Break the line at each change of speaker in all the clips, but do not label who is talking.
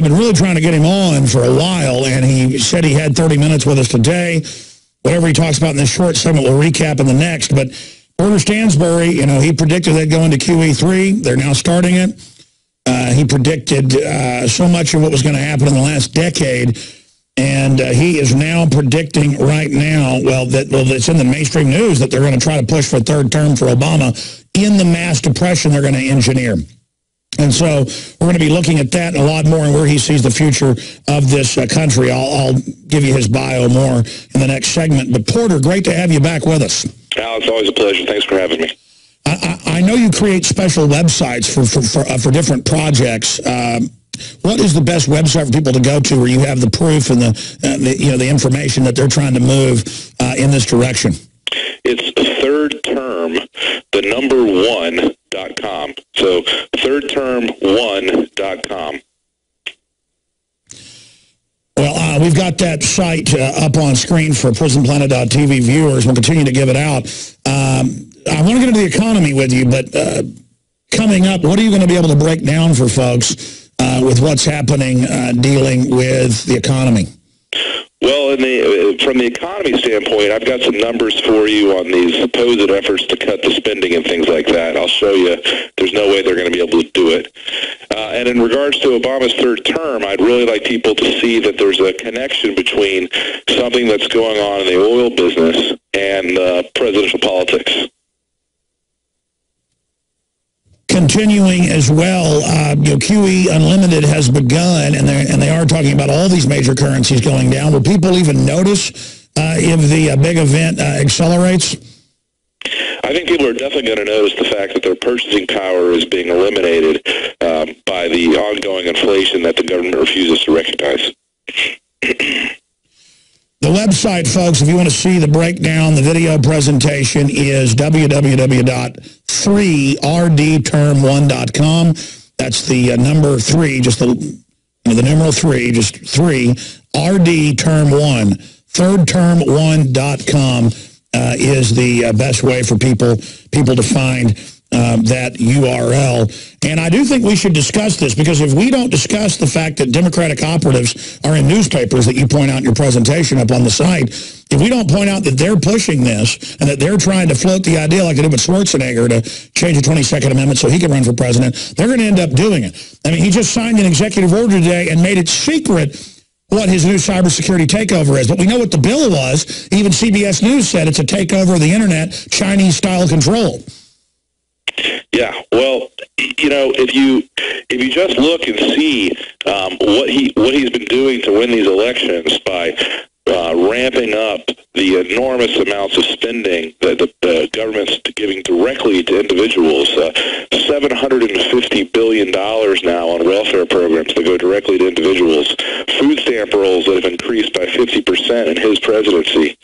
been really trying to get him on for a while, and he said he had 30 minutes with us today. Whatever he talks about in this short segment, we'll recap in the next. But Porter Stansbury, you know, he predicted they'd go into QE3. They're now starting it. He predicted so much of what was going to happen in the last decade, and he is now predicting right now, it's in the mainstream news that they're going to try to push for a third term for Obama in the mass depression they're going to engineer. And so we're going to be looking at that and a lot more and where he sees the future of this country. I'll give you his bio more in the next segment. But Porter, great to have you back with us.
Al, it's always a pleasure. Thanks for having me.
I know you create special websites for different projects. What is the best website for people to go to where you have the proof and the information that they're trying to move in this direction?
It's thirdterm1.com. So thirdterm1.com.
Well, we've got that site up on screen for prisonplanet.tv viewers. We'll continue to give it out. I want to get into the economy with you, but coming up, what are you going to be able to break down for folks with what's happening dealing with the economy?
Well, from the economy standpoint, I've got some numbers for you on these supposed efforts to cut the spending and things like that. I'll show you there's no way they're going to be able to do it. And in regards to Obama's third term, I'd really like people to see that there's a connection between something that's going on in the oil business and presidential politics.
Continuing as well, QE Unlimited has begun, and they are talking about all these major currencies going down. Will people even notice if the big event accelerates?
I think people are definitely going to notice the fact that their purchasing power is being eliminated by the ongoing inflation that the government refuses to recognize.
The website, folks, if you want to see the breakdown, the video presentation is www.3rdterm1.com. That's the number 3, just the numeral 3, just 3, rdterm1. Thirdterm1.com is the best way for people to find that URL. And I do think we should discuss this, because if we don't discuss the fact that Democratic operatives are in newspapers that you point out in your presentation up on the site, if we don't point out that they're pushing this and that they're trying to float the idea like they did with Schwarzenegger to change the 22nd Amendment so he can run for president, they're going to end up doing it. I mean, he just signed an executive order today and made it secret what his new cybersecurity takeover is. But we know what the bill was. Even CBS News said it's a takeover of the Internet, Chinese-style control.
Yeah, well, you know, if you just look and see what he's been doing to win these elections by ramping up the enormous amounts of spending that the government's giving directly to individuals, $750 billion now on welfare programs that go directly to individuals, food stamp rolls that have increased by 50% in his presidency.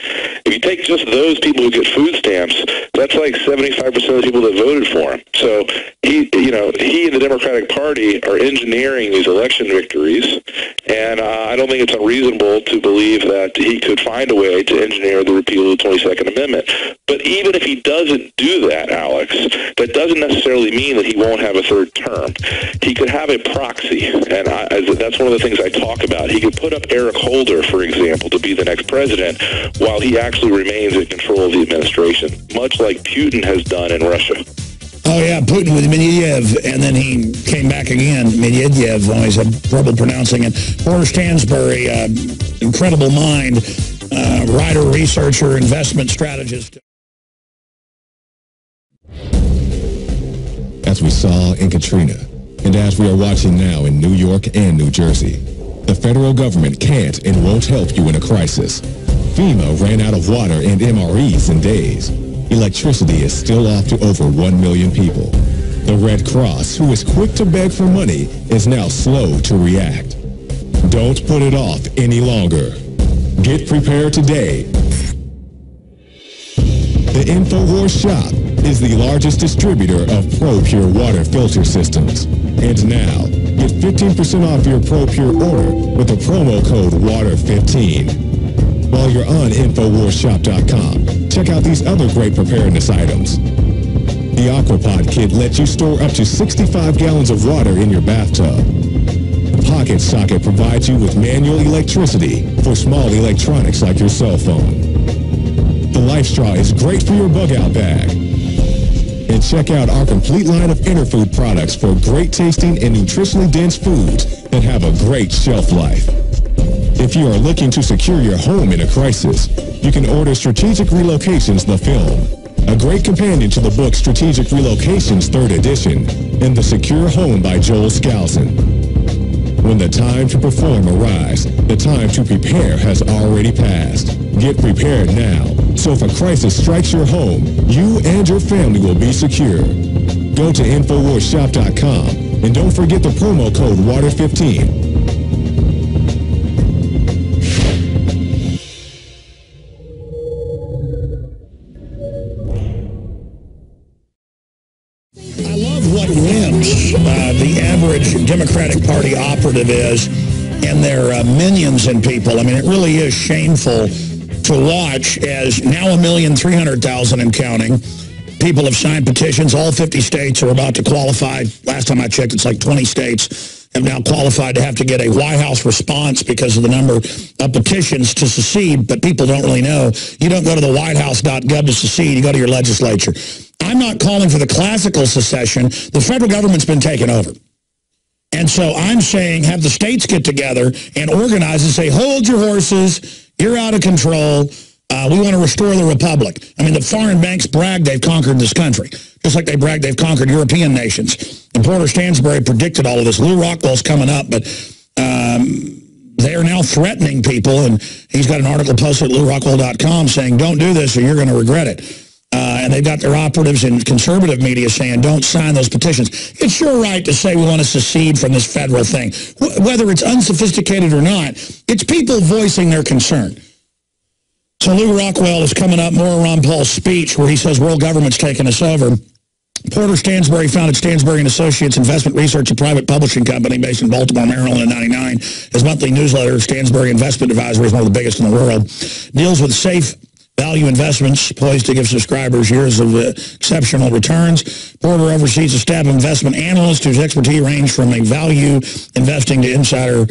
If you take just those people who get food stamps, that's like 75% of the people that voted for him. So he and the Democratic Party are engineering these election victories, and I don't think it's unreasonable to believe that he could find a way to engineer the repeal of the 22nd Amendment. But even if he doesn't do that, Alex, that doesn't necessarily mean that he won't have a third term. He could have a proxy, and that's one of the things I talk about. He could put up Eric Holder, for example, to be the next president while he actually remains in control of the administration, much like Putin has done in Russia.
Oh, yeah, Putin with Medvedev, and then he came back again. Medvedev, always had trouble pronouncing it. Porter Stansbury, incredible mind, writer, researcher, investment strategist.
As we saw in Katrina, and as we are watching now in New York and New Jersey, the federal government can't and won't help you in a crisis. FEMA ran out of water and MREs in days. Electricity is still off to over 1 million people. The Red Cross, who is quick to beg for money, is now slow to react. Don't put it off any longer. Get prepared today. The InfoWars Shop is the largest distributor of ProPure water filter systems. And now, get 15% off your ProPure order with the promo code WATER15. While you're on InfoWarsShop.com, check out these other great preparedness items. The Aquapod Kit lets you store up to 65 gallons of water in your bathtub. pocket socket provides you with manual electricity for small electronics like your cell phone. The LifeStraw is great for your bug-out bag. And check out our complete line of Interfood products for great tasting and nutritionally dense foods that have a great shelf life. If you are looking to secure your home in a crisis, you can order Strategic Relocations, the film, a great companion to the book Strategic Relocations 3rd edition, and The Secure Home by Joel Skousen. When the time to perform arrives, the time to prepare has already passed. Get prepared now, so if a crisis strikes your home, you and your family will be secure. Go to InfoWarsShop.com and don't forget the promo code WATER15.
I love what wimps the average Democratic Party operative is and their minions and people. I mean, it really is shameful to watch as now 1,300,000 and counting people have signed petitions. All 50 states are about to qualify. Last time I checked, it's like 20 states have now qualified to have to get a White House response because of the number of petitions to secede, but people don't really know. You don't go to the whitehouse.gov to secede. You go to your legislature. I'm not calling for the classical secession. The federal government's been taken over. And so I'm saying have the states get together and organize and say, hold your horses. You're out of control. We want to restore the republic. I mean, the foreign banks brag they've conquered this country, just like they brag they've conquered European nations. And Porter Stansbury predicted all of this. Lou Rockwell's coming up, but they are now threatening people, and he's got an article posted at LouRockwell.com saying, don't do this or you're going to regret it. And they've got their operatives in conservative media saying, don't sign those petitions. It's your right to say we want to secede from this federal thing. Whether it's unsophisticated or not, it's people voicing their concern. So Lou Rockwell is coming up, more of Ron Paul's speech where he says world government's taking us over. Porter Stansbury founded Stansbury & Associates Investment Research, a private publishing company based in Baltimore, Maryland in '99. His monthly newsletter, Stansbury Investment Advisory, is one of the biggest in the world. Deals with safe value investments poised to give subscribers years of exceptional returns. Porter oversees a staff of investment analysts whose expertise range from a value investing to insider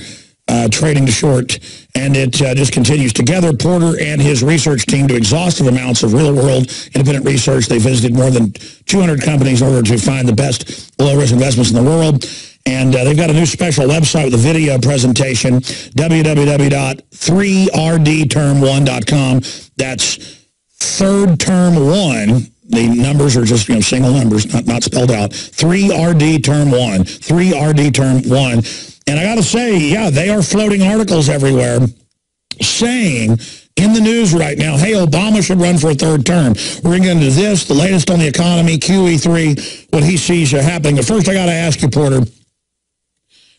trading to short, and it just continues. Together, Porter and his research team do exhaustive amounts of real-world independent research. They visited more than 200 companies in order to find the best low-risk investments in the world. And they've got a new special website with a video presentation, www.3rdterm1.com. That's third term one. The numbers are just, single numbers, not spelled out. 3RD term 1. 3RD term 1. And I got to say, yeah, they are floating articles everywhere saying in the news right now, hey, Obama should run for a third term. We're going to get into this, the latest on the economy, QE3, what he sees happening. But first, I got to ask you, Porter,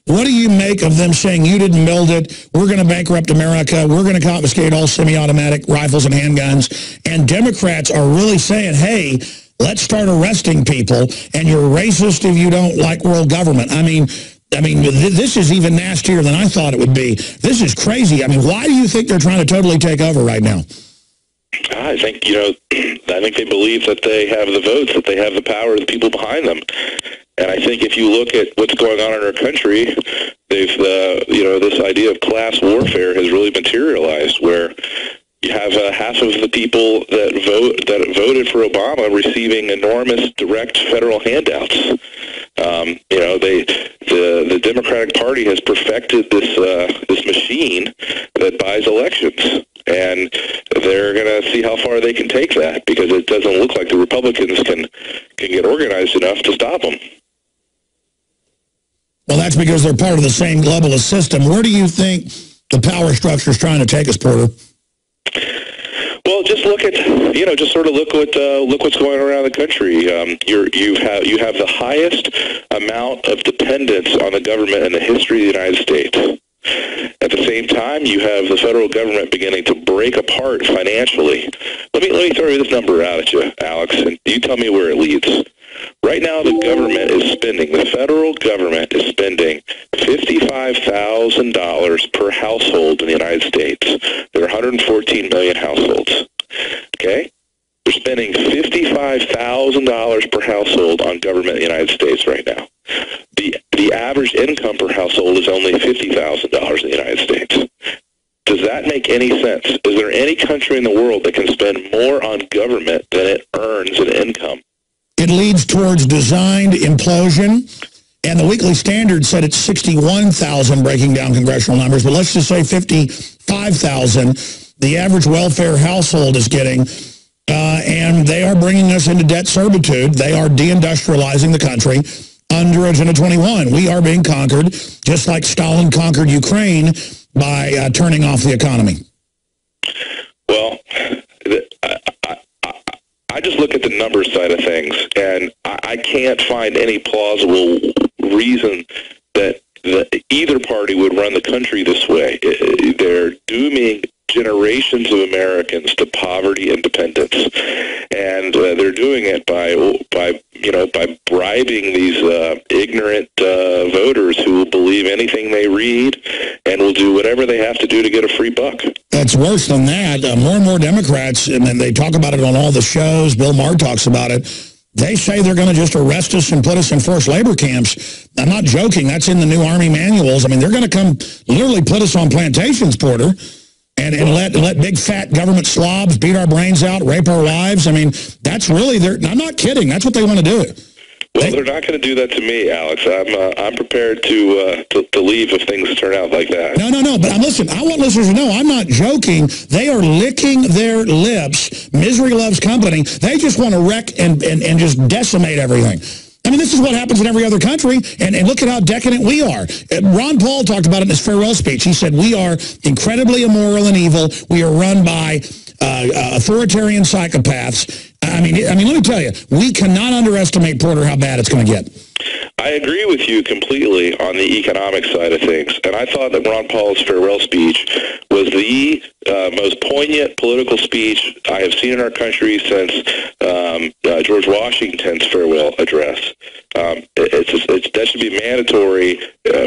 what do you make of them saying you didn't build it, we're going to bankrupt America, we're going to confiscate all semi-automatic rifles and handguns, and Democrats are really saying, hey, let's start arresting people, and you're racist if you don't like world government. I mean, this is even nastier than I thought it would be. This is crazy. I mean, why do you think they're trying to totally take over right now?
I think, I think they believe that they have the votes, that they have the power of the people behind them. And I think if you look at what's going on in our country, they've, this idea of class warfare has really materialized, where you have half of the people that voted for Obama receiving enormous direct federal handouts. The Democratic Party has perfected this machine that buys elections, and they're going to see how far they can take that, because it doesn't look like the Republicans can get organized enough to stop them.
Well, that's because they're part of the same globalist system. Where do you think the power structure is trying to take us, Porter?
Well, just look at, just sort of look what's going on around the country. You have the highest amount of dependence on the government in the history of the United States. At the same time, you have the federal government beginning to break apart financially. Let me throw this number out at you, Alex, and you tell me where it leads. Right now, the federal government is spending $55,000 per household in the United States. There are 114 million households. Okay? They're spending $55,000 per household on government in the United States right now. The average income per household is only $50,000 in the United States. Does that make any sense? Is there any country in the world that can spend more on government than it earns in income?
It leads towards designed implosion, and the Weekly Standard said it's 61,000, breaking down congressional numbers, but let's just say 55,000 the average welfare household is getting, and they are bringing us into debt servitude. They are deindustrializing the country under Agenda 21. We are being conquered, just like Stalin conquered Ukraine, by turning off the economy.
Well, I just look at the numbers side of things, and I can't find any plausible reason that either party would run the country this way. They're dooming generations of Americans to poverty and dependence, and they're doing it by bribing these ignorant voters who will believe anything they read and will do whatever they have to do to get a free buck.
That's worse than that. More and more Democrats, and then they talk about it on all the shows. Bill Maher talks about it. They say they're going to just arrest us and put us in forced labor camps. I'm not joking. That's in the new Army manuals. I mean, they're going to come literally put us on plantations, Porter, and let big fat government slobs beat our brains out, rape our wives. I mean, that's really I'm not kidding. That's what they want to do.
Well, they're not going to do that to me, Alex. I'm prepared to leave if things turn out like that.
No. But listen, I want listeners to know I'm not joking. They are licking their lips. Misery loves company. They just want to wreck and just decimate everything. I mean, this is what happens in every other country, and look at how decadent we are. Ron Paul talked about it in his farewell speech. He said, we are incredibly immoral and evil. We are run by authoritarian psychopaths. I mean, let me tell you, we cannot underestimate, Porter, how bad it's going to get.
I agree with you completely on the economic side of things, and I thought that Ron Paul's farewell speech was the most poignant political speech I have seen in our country since George Washington's farewell address. That should be mandatory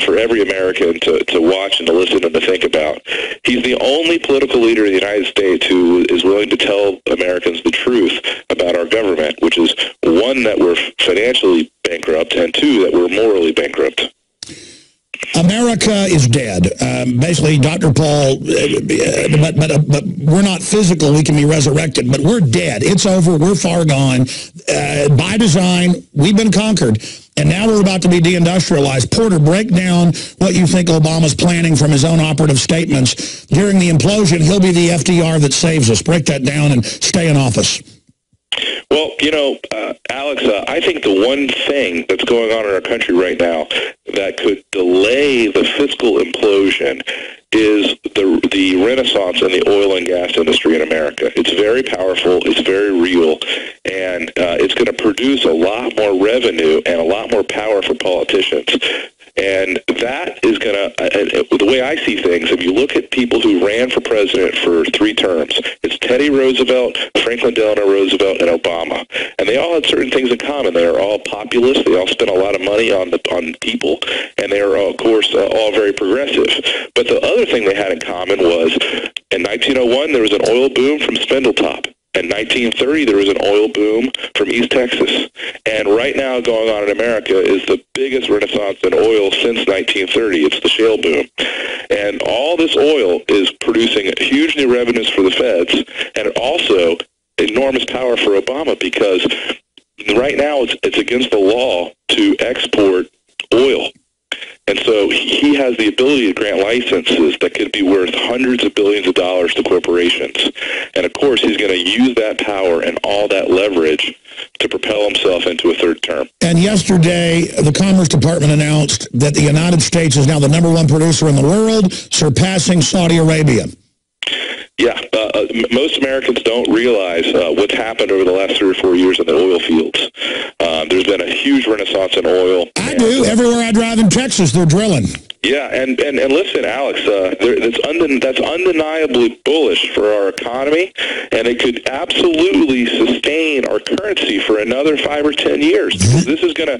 for every American to watch and to listen and to think about. He's the only political leader in the United States who is willing to tell Americans the truth about our government, which is, one, that we're financially bankrupt, and two, that we're morally bankrupt.
America is dead. Basically, Dr. Paul, but we're not physical. We can be resurrected, but we're dead. It's over. We're far gone. By design, we've been conquered, and now we're about to be deindustrialized. Porter, break down what you think Obama's planning from his own operative statements. During the implosion, he'll be the FDR that saves us. Break that down and stay in office.
Well, Alex, I think the one thing that's going on in our country right now that could delay the fiscal implosion is the renaissance in the oil and gas industry in America. It's very powerful, it's very real, and it's going to produce a lot more revenue and a lot more power for politicians. And that is going to, the way I see things, if you look at people who ran for president for 3 terms, it's Teddy Roosevelt, Franklin Delano Roosevelt, and Obama. And they all had certain things in common. They are all populist. They all spent a lot of money on people. And they are, of course, all very progressive. But the other thing they had in common was, in 1901, there was an oil boom from Spindletop. In 1930, there was an oil boom from East Texas. And right now going on in America is the biggest renaissance in oil since 1930. It's the shale boom. And all this oil is producing huge new revenues for the feds, and also enormous power for Obama, because right now it's against the law to export oil. And so he has the ability to grant licenses that could be worth hundreds of billions of dollars to corporations. And, of course, he's going to use that power and all that leverage to propel himself into a 3rd term.
And yesterday, the Commerce Department announced that the United States is now the #1 producer in the world, surpassing Saudi Arabia.
Yeah, most Americans don't realize what's happened over the last 3 or 4 years in the oil fields. There's been a huge renaissance in oil.
I do. Everywhere I drive in Texas, they're drilling.
Yeah, and listen, Alex, that's undeniably bullish for our economy, and it could absolutely sustain our currency for another 5 or 10 years. This is gonna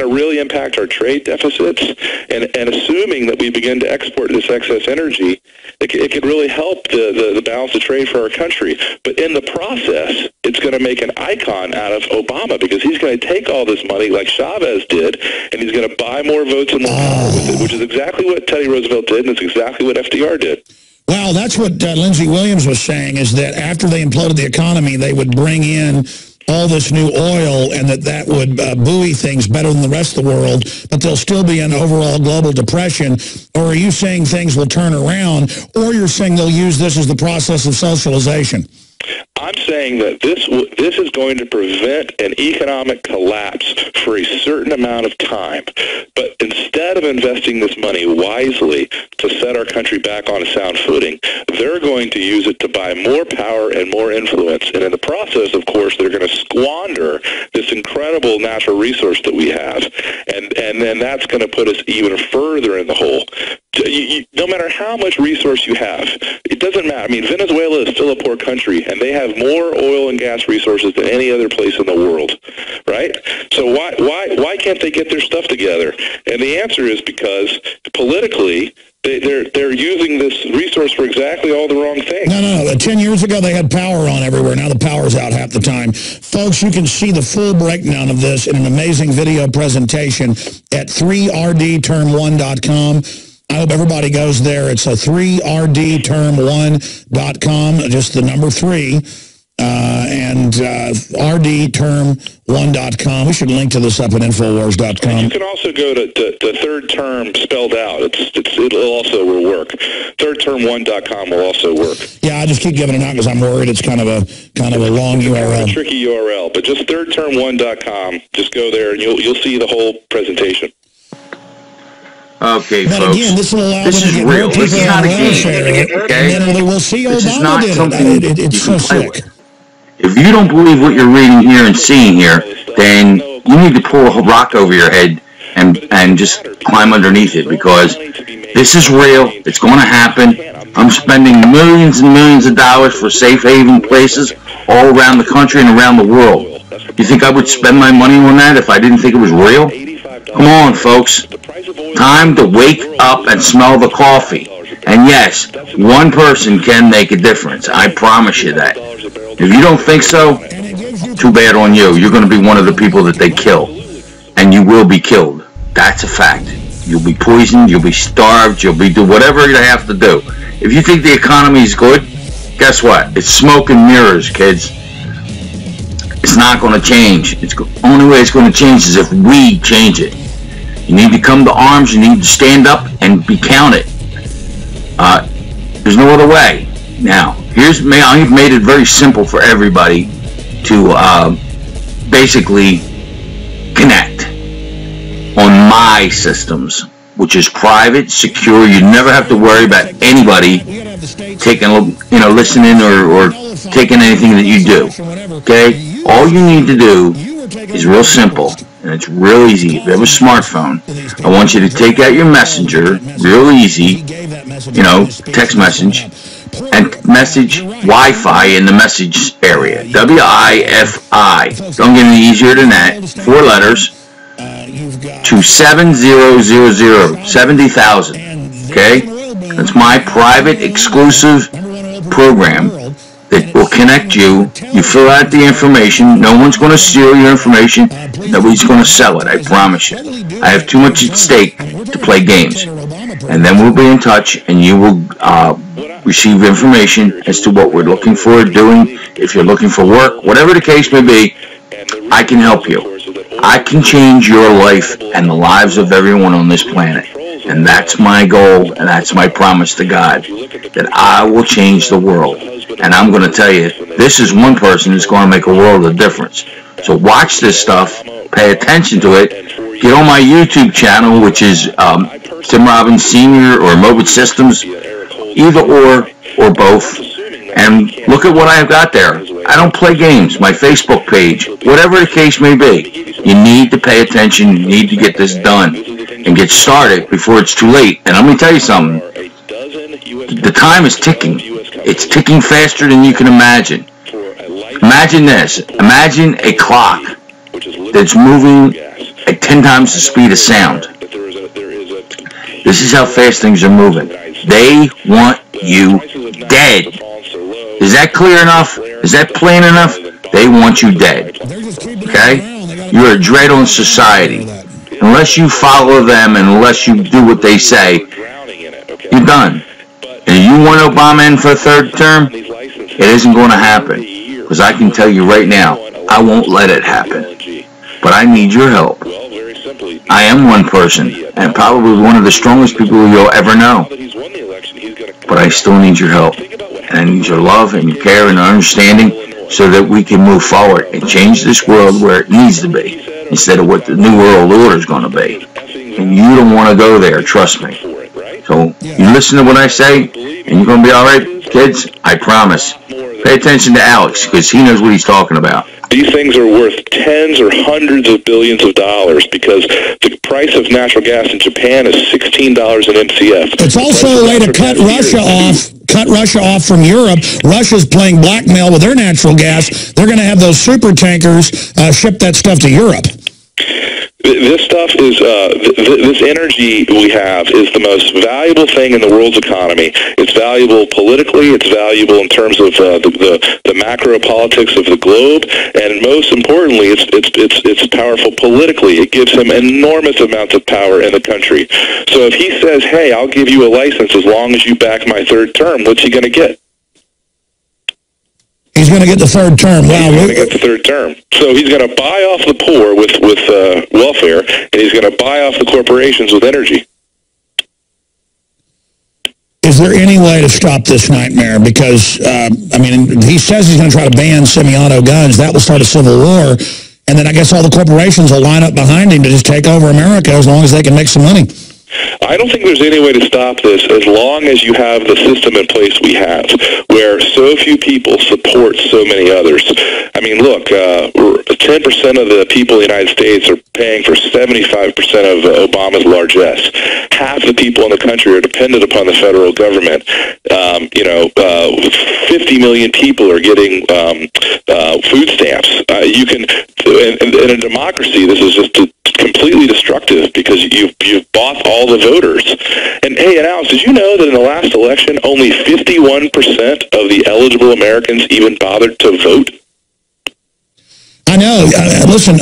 really impact our trade deficits, and assuming that we begin to export this excess energy, it could really help the balance of trade for our country. But in the process, it's going to make an icon out of Obama, because he's going to take all this money like Chavez did, and he's going to buy more votes and more power with it, which is exactly what Teddy Roosevelt did, and it's exactly what FDR did.
Well, that's what Lindsey Williams was saying, is that after they imploded the economy, they would bring in all this new oil, and that would buoy things better than the rest of the world, but there'll still be an overall global depression. Or are you saying things will turn around, or you're saying they'll use this as the process of socialization?
I'm saying that this is going to prevent an economic collapse for a certain amount of time. But instead of investing this money wisely to set our country back on a sound footing, they're going to use it to buy more power and more influence. And in the process, of course, they're going to squander this incredible natural resource that we have. And then that's going to put us even further in the hole. No matter how much resource you have, it doesn't matter. I mean, Venezuela is still a poor country, and they have more oil and gas resources than any other place in the world, right? So why can't they get their stuff together? And the answer is because politically, they're using this resource for exactly all the wrong things.
No. 10 years ago, they had power on everywhere. Now the power's out half the time. Folks, you can see the full breakdown of this in an amazing video presentation at 3rdterm1.com. I hope everybody goes there. It's a 3rdterm1.com, just the number 3, and rdterm1.com. We should link to this up at Infowars.com.
You can also go to third term spelled out. It'll also work. Thirdterm1.com will also work.
Yeah, I just keep giving it out because I'm worried it's kind of a long URL.
A tricky URL, but just thirdterm1.com. Just go there and you'll see the whole presentation.
Okay,
but
folks,
again, this
is real. This is not a game, okay?
And then we'll see
this is not something
it's so sick.
If you don't believe what you're reading here and seeing here, then you need to pull a rock over your head and just climb underneath it, because this is real. It's going to happen. I'm spending millions and millions of dollars for safe haven places all around the country and around the world. You think I would spend my money on that if I didn't think it was real? Come on, folks. Time to wake up and smell the coffee. And yes, one person can make a difference. I promise you that. If you don't think so, too bad on you. You're going to be one of the people that they kill. And you will be killed. That's a fact. You'll be poisoned, you'll be starved, you'll be do whatever you have to do. If you think the economy is good, guess what? It's smoke and mirrors, kids. It's not going to change. The only way it's going to change is if we change it. You need to come to arms. You need to stand up and be counted. There's no other way. Now, I've made it very simple for everybody to basically connect on my systems, which is private, secure. You never have to worry about anybody taking, listening or taking anything that you do. Okay? All you need to do is real simple, and it's real easy. If you have a smartphone, I want you to take out your messenger, real easy, text message, and message Wi-Fi in the message area. Wi-Fi. Don't get any easier than that. 4 letters to 70,000. 70,000. Okay? That's my private, exclusive program that will connect you. You fill out the information. No one's going to steal your information. Nobody's going to sell it. I promise you. I have too much at stake to play games. And then we'll be in touch, and you will receive information as to what we're looking for, doing. If you're looking for work, whatever the case may be, I can help you. I can change your life and the lives of everyone on this planet. And that's my goal, and that's my promise to God, that I will change the world. And I'm going to tell you, this is one person who's going to make a world of difference. So watch this stuff, pay attention to it, get on my YouTube channel, which is Tim Robbins Sr. or Mobit Systems, either or both, and look at what I've got there. I don't play games. My Facebook page, whatever the case may be, you need to pay attention. You need to get this done. and get started before it's too late. And let me tell you something. The time is ticking. It's ticking faster than you can imagine. Imagine this. Imagine a clock that's moving at 10 times the speed of sound. This is how fast things are moving. They want you dead. Is that clear enough? Is that plain enough? They want you dead. Okay? You're a dread on society. Unless you follow them and unless you do what they say, you're done. And you want Obama in for a third term? It isn't going to happen. Because I can tell you right now, I won't let it happen. But I need your help. I am one person, and probably one of the strongest people you'll ever know. But I still need your help. And I need your love and your care and understanding so that we can move forward and change this world where it needs to be, instead of what the New World Order is going to be. And you don't want to go there, trust me. So you listen to what I say, and you're going to be all right, kids. I promise. Pay attention to Alex, because he knows what he's talking about.
These things are worth tens or hundreds of billions of dollars because the price of natural gas in Japan is $16 an MCF.
It's also a way to cut Russia off from Europe. Russia's playing blackmail with their natural gas. They're going to have those super tankers ship that stuff to Europe.
This stuff is, this energy we have is the most valuable thing in the world's economy. It's valuable politically, it's valuable in terms of the macro politics of the globe, and most importantly, it's powerful politically. It gives him enormous amounts of power in the country. So if he says, hey, I'll give you a license as long as you back my third term, what's he going to get?
He's going to get the third term. Wow.
He's going to get the third term. So he's going to buy off the poor with welfare, and he's going to buy off the corporations with energy.
Is there any way to stop this nightmare? Because, I mean, he says he's going to try to ban semi-auto guns. That will start a civil war. And then I guess all the corporations will line up behind him to just take over America as long as they can make some money.
I don't think there's any way to stop this as long as you have the system in place we have, where so few people support so many others. I mean, look, 10% of the people in the United States are paying for 75% of Obama's largesse. Half the people in the country are dependent upon the federal government. 50 million people are getting food stamps. You can, in a democracy, this is just completely destructive because you've bought all the voters. And hey, and Alex, did you know that in the last election, only 51% of the eligible Americans even bothered to vote?
I know. Listen,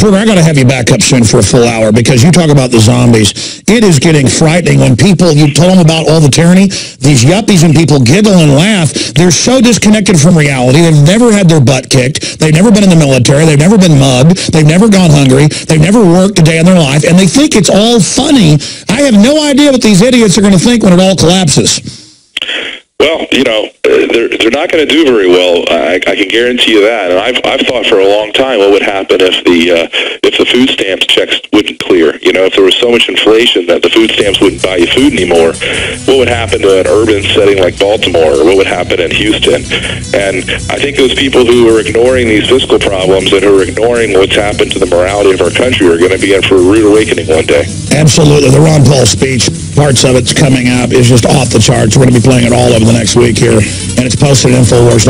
Porter, I got to have you back up soon for a full hour because you talk about the zombies. It is getting frightening when people, you tell them about all the tyranny, these yuppies and people giggle and laugh. They're so disconnected from reality. They've never had their butt kicked. They've never been in the military. They've never been mugged. They've never gone hungry. They've never worked a day in their life. And they think it's all funny. I have no idea what these idiots are going to think when it all collapses.
Well, they're not going to do very well. I can guarantee you that. And I've thought for a long time what would happen if the food stamps checks wouldn't clear. If there was so much inflation that the food stamps wouldn't buy you food anymore, what would happen to an urban setting like Baltimore, or what would happen in Houston? And I think those people who are ignoring these fiscal problems and who are ignoring what's happened to the morality of our country are going to be in for a rude awakening one day. Absolutely. The Ron Paul speech, parts of it's coming up, is just off the charts. We're going to be playing it all over the next week here, and it's posted at Infowars.com.